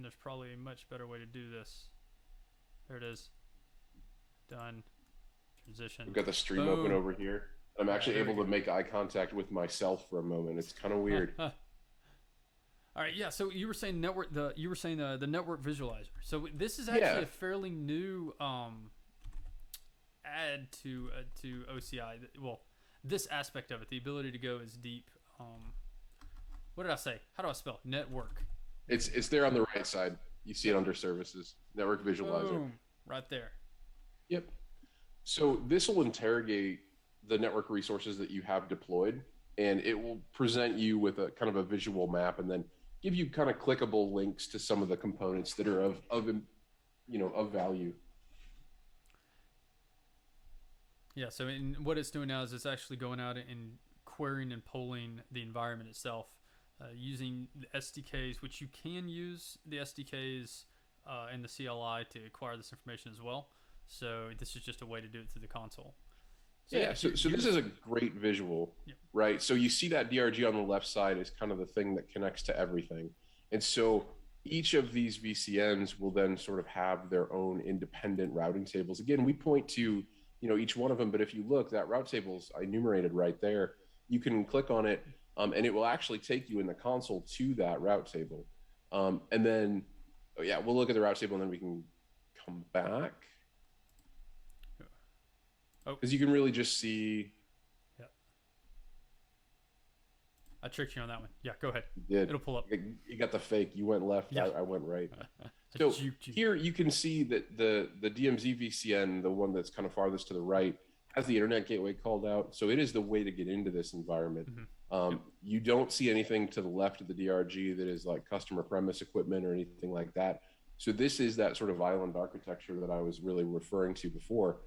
there's probably a much better way to do this. There it is. Done. We've Transition. got the stream open Boom. over here. I'm Yeah, actually here we able to go. make eye contact with myself for a moment. It's kind of weird. All right, yeah. So you were saying the network visualizer. So this is actually a Yeah, fairly new add to OCI. Well, this aspect of it, the ability to go as deep. What did I say? How do I spell network? it's there on the right side. You see it Yep. under services, network visualizer. Boom. Right there. Yep. So this will interrogate the network resources that you have deployed, and it will present you with a kind of a visual map, and then give you kind of clickable links to some of the components that are of value. Yeah. So what it's doing now is it's actually going out and querying and polling the environment itself using the SDKs, which you can use the SDKs and the CLI to acquire this information as well. So this is just a way to do it through the console. So yeah, Yeah, so this is a great visual, yeah. right? So you see that DRG on the left side is kind of the thing that connects to everything. And so each of these VCNs will then sort of have their own independent routing tables. Again, we point to, each one of them, but if you look, that route table's enumerated right there. You can click on it, and it will actually take you in the console to that route table. And then, oh yeah, we'll look at the route table and then we can come back Oh, because you can really just see. yeah. I tricked you on that one. Yeah, go ahead. You did. It'll pull up. You got the fake. You went left. Yeah. I went right. I So juked you. here you can see that the DMZ VCN, the one that's kind of farthest to the right, has the internet gateway called out. So it is the way to get into this environment. Mm-hmm. Yep. You don't see anything to the left of the DRG that is like customer premise equipment or anything like that. So this is that sort of island architecture that I was really referring to before.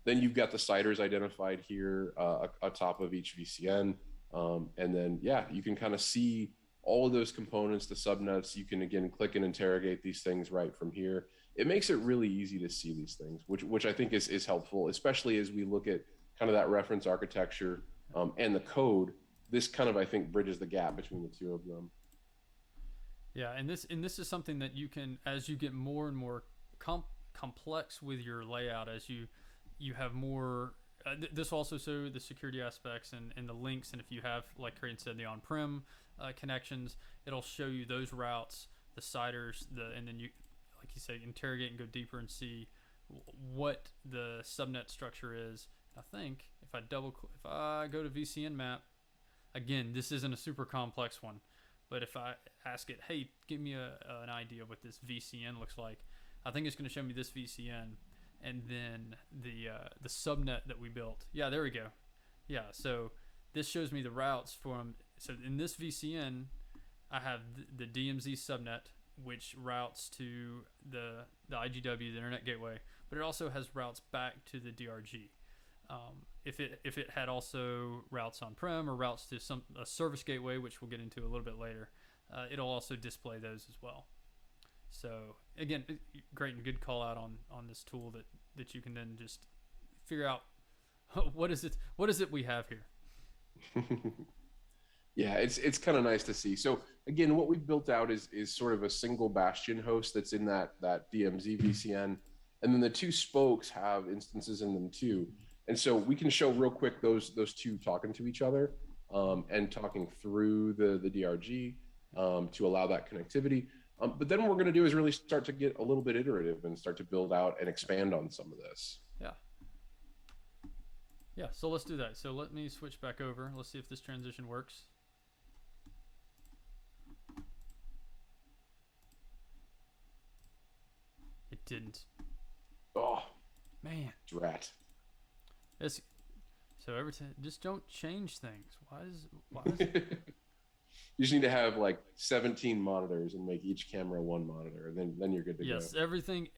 Then you've got the CIDRs identified here atop of each VCN. And then, yeah, you can kind of see all of those components, the subnets. You can, again, click and interrogate these things right from here. It makes it really easy to see these things, which I think is helpful, especially as we look at kind of that reference architecture and the code. This kind of, I think, bridges the gap between the two of them. Yeah, and this is something that you can, as you get more and more complex with your layout, as you have more. This will also show the security aspects and the links, and if you have, like Creighton said, the on-prem connections, it'll show you those routes, the CIDRs, and then you, like you say, interrogate and go deeper and see what the subnet structure is. I think if I go to VCN map, again, this isn't a super complex one, but if I ask it, hey, give me an idea of what this VCN looks like, I think it's going to show me this VCN, and then the subnet that we built. Yeah, there we go. Yeah, so this shows me the routes from. So in this VCN, I have the DMZ subnet, which routes to the IGW, the Internet Gateway, but it also has routes back to the DRG. If it had also routes on-prem or routes to a service gateway, which we'll get into a little bit later, it'll also display those as well. So again, great and good call out on this tool that you can then just figure out what is it we have here. Yeah, it's kind of nice to see. So again, what we've built out is sort of a single bastion host that's in that DMZ VCN, and then the two spokes have instances in them too. And so we can show real quick those two talking to each other and talking through the DRG to allow that connectivity. But then what we're going to do is really start to get a little bit iterative and start to build out and expand on some of this. Yeah. Yeah, so let's do that. So let me switch back over. Let's see if this transition works. It didn't. Oh, Man. drat. It's, so every time, just don't change things. Why is You just need to have like 17 monitors and make each camera one monitor, and then you're good to Yes, go. everything